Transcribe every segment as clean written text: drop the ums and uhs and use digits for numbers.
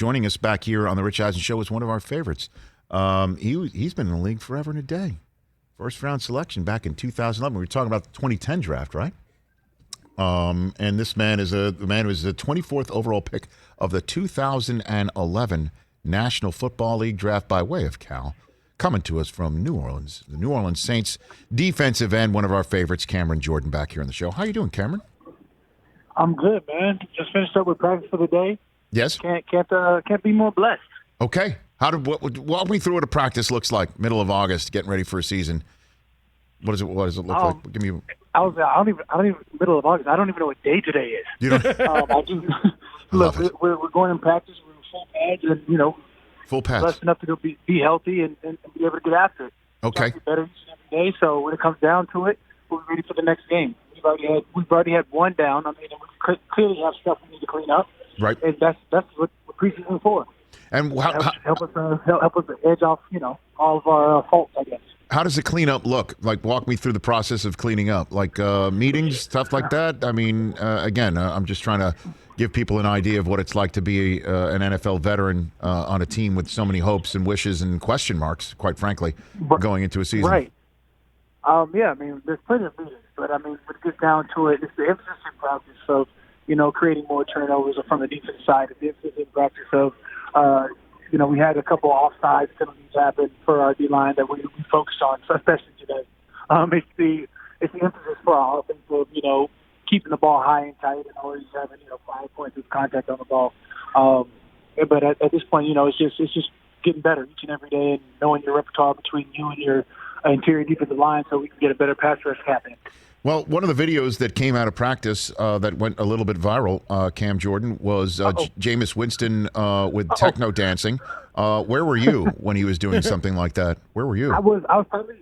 joining us back here on the Rich Eisen Show is one of our favorites. He's been in the league forever and a day. First round selection back in 2011. We were talking about the 2010 draft, right? And this man is the man who was the 24th overall pick of the 2011 National Football League draft by way of Cal. Coming to us from New Orleans, the New Orleans Saints defensive end, one of our favorites, Cameron Jordan, back here on the show. How you doing, Cameron? I'm good, man. Just finished up with practice for the day. Yes. Can't be more blessed. Okay. Walk me through what a practice looks like. Middle of August, getting ready for a season. What does it look like? Give me. I don't even middle of August. I don't even know what day today is. You don't. Look, we're going in practice. We're in full pads, and full pads. Blessed enough to go be healthy and be able to get after it. Okay. Get better each and every day. So when it comes down to it, we're ready for the next game. We've already had one down. I mean, we clearly have stuff we need to clean up. Right. And that's what preseason for. And help us edge off, all of our faults, I guess. How does the cleanup look? Like, walk me through the process of cleaning up. Like meetings, stuff like that. I mean, again, I'm just trying to give people an idea of what it's like to be an NFL veteran on a team with so many hopes and wishes and question marks, quite frankly, going into a season. Right. Yeah, I mean, there's plenty of meetings, but I mean, when it gets down to it, it's the emphasis in practice of, creating more turnovers from the defense side. The emphasis in practice of, we had a couple offside penalties happen for our D-line that we focused on, so especially today. It's the emphasis for our offense of, keeping the ball high and tight and always having, 5 points of contact on the ball. But at this point, it's just getting better each and every day and knowing your repertoire between you and your interior defensive line so we can get a better pass rush happening. Well, one of the videos that came out of practice that went a little bit viral, Cam Jordan, was Jameis Winston with techno dancing. Where were you when he was doing something like that? Where were you? I was probably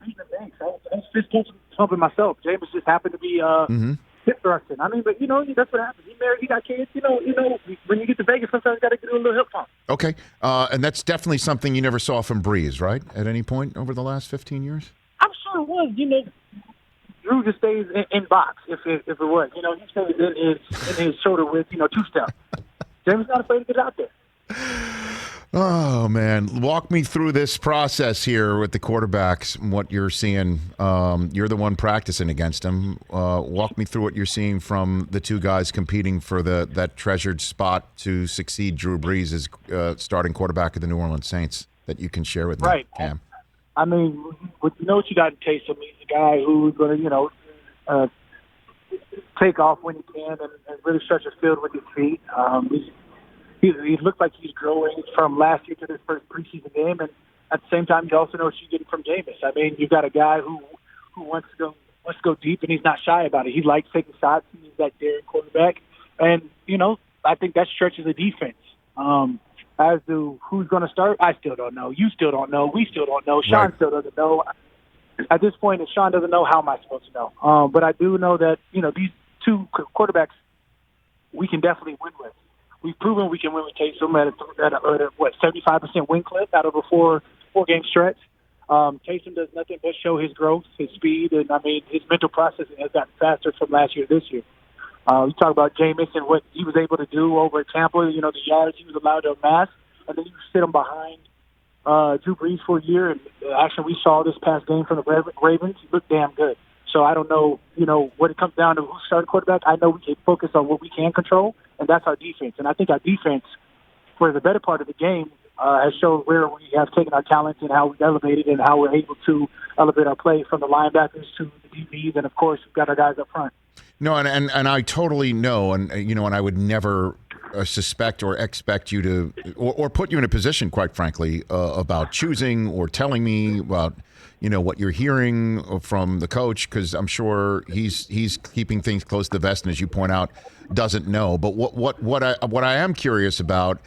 beating the banks. I was just pumping myself. Jameis just happened to be hip thrusting. I mean, but that's what happens. He married, he got kids. When you get to Vegas, sometimes you got to do a little hip pump. Okay, and that's definitely something you never saw from Breeze, right? At any point over the last 15 years? I'm sure it was. Drew just stays in box if it was. He stays in his shoulder with, two-step. James not afraid to get out there. Oh, man. Walk me through this process here with the quarterbacks and what you're seeing. You're the one practicing against them. Walk me through what you're seeing from the two guys competing for that treasured spot to succeed Drew Brees as starting quarterback of the New Orleans Saints that you can share with me, right. Cam. I mean, what you got in Taysom. He's a guy who's going to, take off when he can and really stretch the field with his feet. He looks like he's growing from last year to this first preseason game, and at the same time, you also know what you're getting from Jameis. I mean, you've got a guy who wants to go deep, and he's not shy about it. He likes taking shots. He's that daring quarterback, and I think that stretches the defense. As to who's going to start, I still don't know. You still don't know. We still don't know. Sean still doesn't know. At this point, if Sean doesn't know, how am I supposed to know? But I do know that, these two quarterbacks we can definitely win with. We've proven we can win with Taysom at a 75% win clip out of a four-game stretch. Taysom does nothing but show his growth, his speed, and, his mental processing has gotten faster from last year to this year. You talk about Jameis and what he was able to do over at Tampa, the yards he was allowed to amass, and then you sit him behind Drew Brees for a year. And actually, we saw this past game from the Ravens. He looked damn good. So I don't know, what it comes down to who's starting quarterback. I know we can focus on what we can control, and that's our defense. And I think our defense, for the better part of the game, has shown where we have taken our talents and how we've elevated and how we're able to elevate our play from the linebackers to the DBs, and, of course, we've got our guys up front. No, and I totally know, and and I would never suspect or expect you to, or put you in a position, quite frankly, about choosing or telling me about, what you're hearing from the coach, because I'm sure he's keeping things close to the vest, and as you point out, doesn't know. But what I am curious about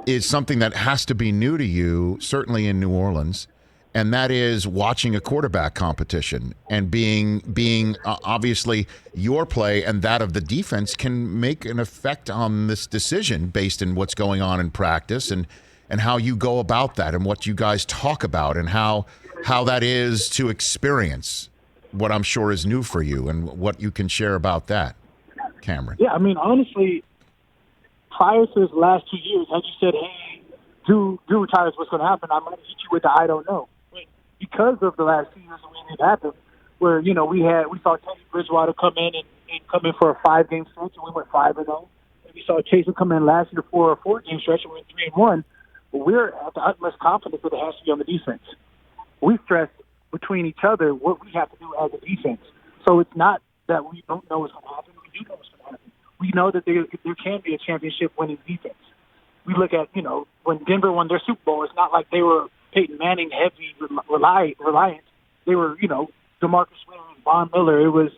is something that has to be new to you, certainly in New Orleans. And that is watching a quarterback competition and being obviously your play and that of the defense can make an effect on this decision based on what's going on in practice and how you go about that and what you guys talk about and how that is to experience what I'm sure is new for you and what you can share about that, Cameron. Yeah, honestly, prior to his last 2 years, had you said, hey, Drew retires, what's going to happen? I might hit you with the I don't know. But because of the last 2 years when it happened, where, we saw Teddy Bridgewater come in for a 5-game stretch, and we went 5-0. And we saw Taysom come in last year for a 4-game stretch, and we went 3-1. But we're at the utmost confidence that it has to be on the defense. We stress between each other what we have to do as a defense. So it's not that we don't know what's going to happen. We do know what's going to happen. We know that there can be a championship-winning defense. We look at, when Denver won their Super Bowl, it's not like they were Peyton Manning heavy reliant. They were, DeMarcus Williams, Von Miller. It was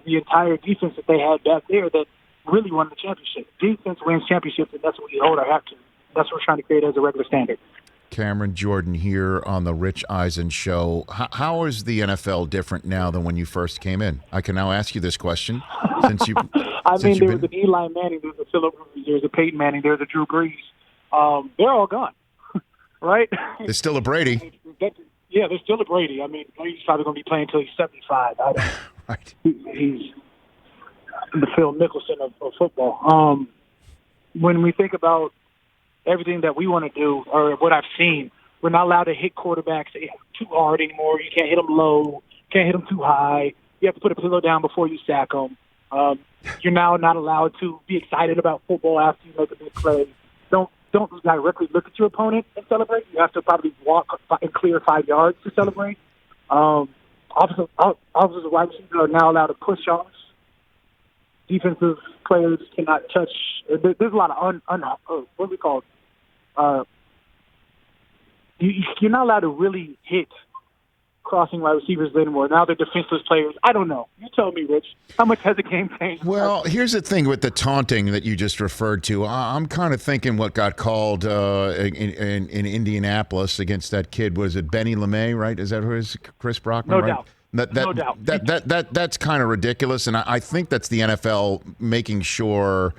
the entire defense that they had back there that really won the championship. Defense wins championships, and that's what we hold our hat to. That's what we're trying to create as a regular standard. Cameron Jordan here on the Rich Eisen Show. How is the NFL different now than when you first came in? I can now ask you this question since you. There was an Eli Manning, there was a Phillip Rivers, there was a Peyton Manning, there was a Drew Brees. They're all gone, right? There's still a Brady. Yeah, there's still a Brady. Brady's probably going to be playing until he's 75. Right. He's the Phil Mickelson of football. When we think about everything that we want to do, or what I've seen, we're not allowed to hit quarterbacks too hard anymore. You can't hit them low. Can't hit them too high. You have to put a pillow down before you sack them. You're now not allowed to be excited about football after you make a big play. Don't directly look at your opponent and celebrate. You have to probably walk and clear 5 yards to celebrate. Offensive wide receivers are now allowed to push offs. Defensive players cannot touch. There's a lot of what do we call it? You're not allowed to really hit crossing wide receivers anymore. Now they're defenseless players. I don't know. You tell me, Rich. How much has the game changed? Well, here's the thing with the taunting that you just referred to. I'm kind of thinking what got called in Indianapolis against that kid. Was it Benny LeMay, right? Is that who it is? Chris Brockman, no right? Doubt. No doubt. That's kind of ridiculous, and I think that's the NFL making sure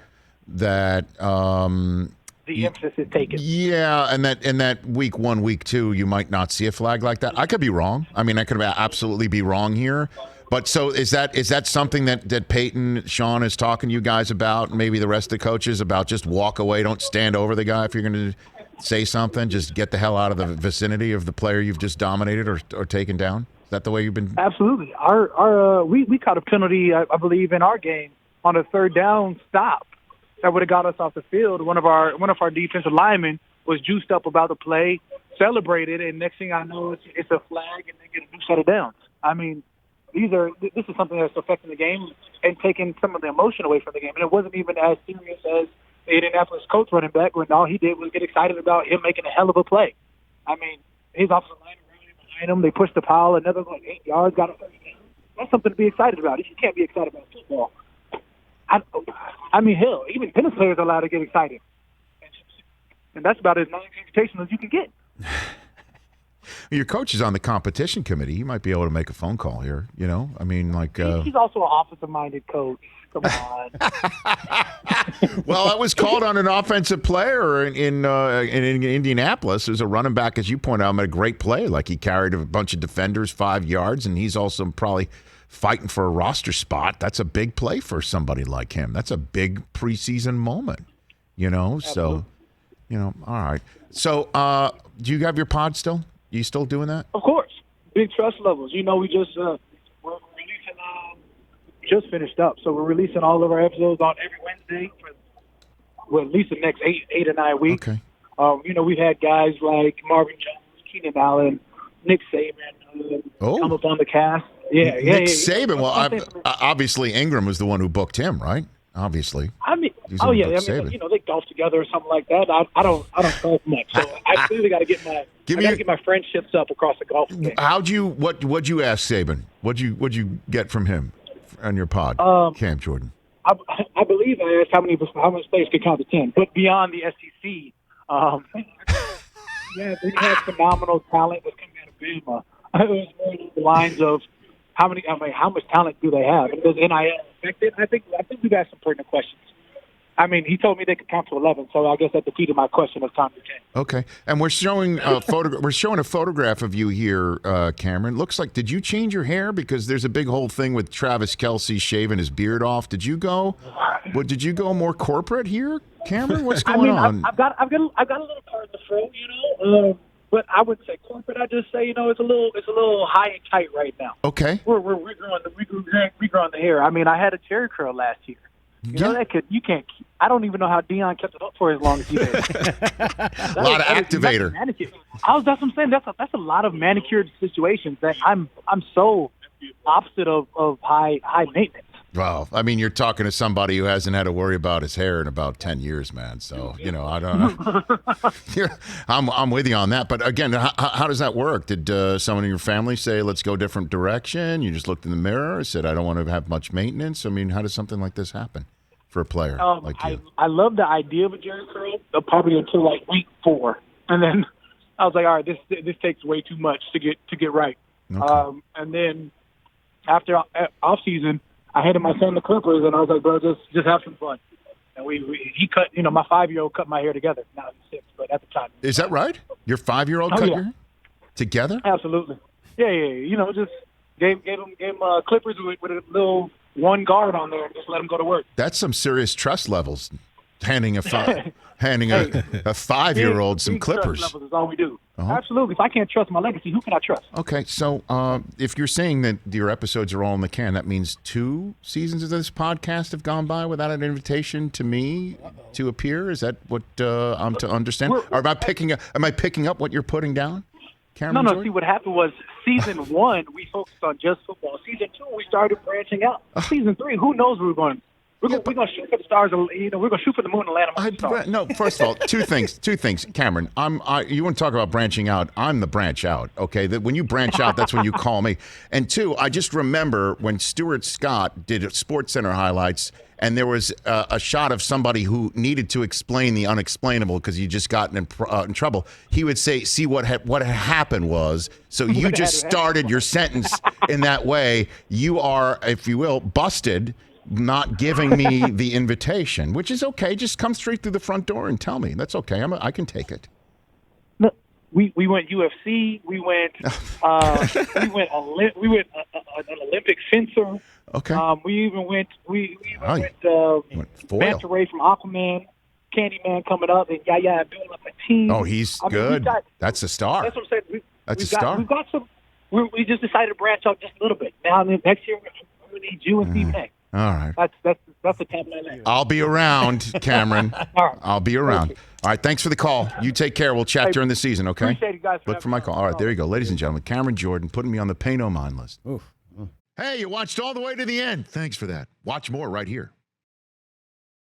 that the emphasis is taken. Yeah, and that week 1, week 2, you might not see a flag like that. I could be wrong. I could absolutely be wrong here. But so is that something that Peyton, Sean is talking to you guys about, maybe the rest of the coaches, about just walk away, don't stand over the guy if you're going to say something, just get the hell out of the vicinity of the player you've just dominated or taken down? Is that the way you've been? Absolutely. We caught a penalty, I believe, in our game on a 3rd down stop that would have got us off the field. One of our defensive linemen was juiced up about the play, celebrated, and next thing I know, it's a flag, and they get a new set of downs. This is something that's affecting the game and taking some of the emotion away from the game. And it wasn't even as serious as the Indianapolis Colts running back, when all he did was get excited about him making a hell of a play. His offensive line behind him, they pushed the pile, another 8 yards, got a 30 down. That's something to be excited about. You can't be excited about football. Hell, even tennis players are allowed to get excited. And that's about as non-confrontational as you can get. Your coach is on the competition committee. He might be able to make a phone call here, He's also an offensive-minded coach. Come on. Well, that was called on an offensive player in Indianapolis. There's a running back, as you point out, made a great play. Like, he carried a bunch of defenders 5 yards, and he's also probably fighting for a roster spot. That's a big play for somebody like him. That's a big preseason moment, Absolutely. So, all right. So, do you have your pod still? You still doing that? Of course. Big trust levels. We just we're releasing. Just finished up, so we're releasing all of our episodes on every Wednesday for at least the next 8 or 9 weeks. Okay. We've had guys like Marvin Jones, Keenan Allen, Nick Saban come up on the cast. Nick Saban. Well, obviously Ingram was the one who booked him, right? Obviously. They golf together or something like that. I don't golf much, so I clearly got to get my friendships up across the golf game. What'd you ask Saban? What'd you get from him on your pod, Cam Jordan? I believe I asked how many players could count to 10, but beyond the SEC, they had phenomenal talent that's coming out of Bama. It was more along the lines of how much talent do they have, and does NIL affect it? I think we've asked some pertinent questions. I mean, he told me they could count to 11, so I guess that defeated my question of time to 10. Okay, and we're showing a photograph of you here, Cameron. Looks like, did you change your hair? Because there's a big whole thing with Travis Kelce shaving his beard off. Did you go more corporate here, Cameron? What's going on? I've got a little part in the fro, but I wouldn't say corporate. I just say, it's a little high and tight right now. Okay, we're regrowing the hair. I mean, I had a Jerry curl last year. You can't. I don't even know how Dion kept it up for as long as he did. A lot of activator. That's what I'm saying. That's a lot of manicured situations that I'm so opposite of high maintenance. Well, I mean, you're talking to somebody who hasn't had to worry about his hair in about 10 years, man. So, I don't know. I'm with you on that. But again, how does that work? Did someone in your family say, let's go a different direction? You just looked in the mirror and said, I don't want to have much maintenance. I mean, how does something like this happen for a player like you? I love the idea of a Jerry curl, probably until like week 4. And then I was like, all right, this takes way too much to get right. Okay. And then after off season, I handed my son the clippers, and I was like, bro, just have some fun. And he cut, my 5-year-old cut my hair together. Now he's 6, but at the time. Is that right? Your 5-year-old cut your hair together? Absolutely. Yeah. Just gave him clippers with a little one guard on there and just let him go to work. That's some serious trust levels. Handing a 5-year-old some clippers. Trust levels is all we do. Uh-huh. Absolutely. If I can't trust my legacy, who can I trust? Okay, so if you're saying that your episodes are all in the can, that means 2 seasons of this podcast have gone by without an invitation to me to appear? Is that what I'm to understand? Or am I picking up what you're putting down, Cameron? No. See, what happened was season 1 we focused on just football. Season 2 we started branching out. Season 3, who knows where we're going? We're going to shoot for the stars. We're going to shoot for the moon and land on the stars. No, first of all, two things, Cameron. You want to talk about branching out? I'm the branch out. Okay, when you branch out, that's when you call me. And 2, I just remember when Stuart Scott did SportsCenter highlights, and there was a shot of somebody who needed to explain the unexplainable because you just gotten in trouble. He would say, "See what happened was." So you just started your sentence in that way. You are, if you will, busted. Not giving me the invitation, which is okay. Just come straight through the front door and tell me. That's okay. I can take it. No, we went UFC. We went an Olympic fencer. Okay. We even went Manta Ray from Aquaman, Candyman coming up, and Yaya building up a team. Oh, he's good. That's a star. That's what I'm saying. That's a star. We've got some. We just decided to branch out just a little bit. Now next year we need you and Stephen A. All right. That's the top of my list. I'll be around, Cameron. All right. I'll be around. All right. Thanks for the call. You take care. We'll chat during the season, okay? Appreciate you guys. Look for my call. All right. There you go. Ladies and gentlemen, Cameron Jordan putting me on the pay no mind list. Oof. Hey, you watched all the way to the end. Thanks for that. Watch more right here.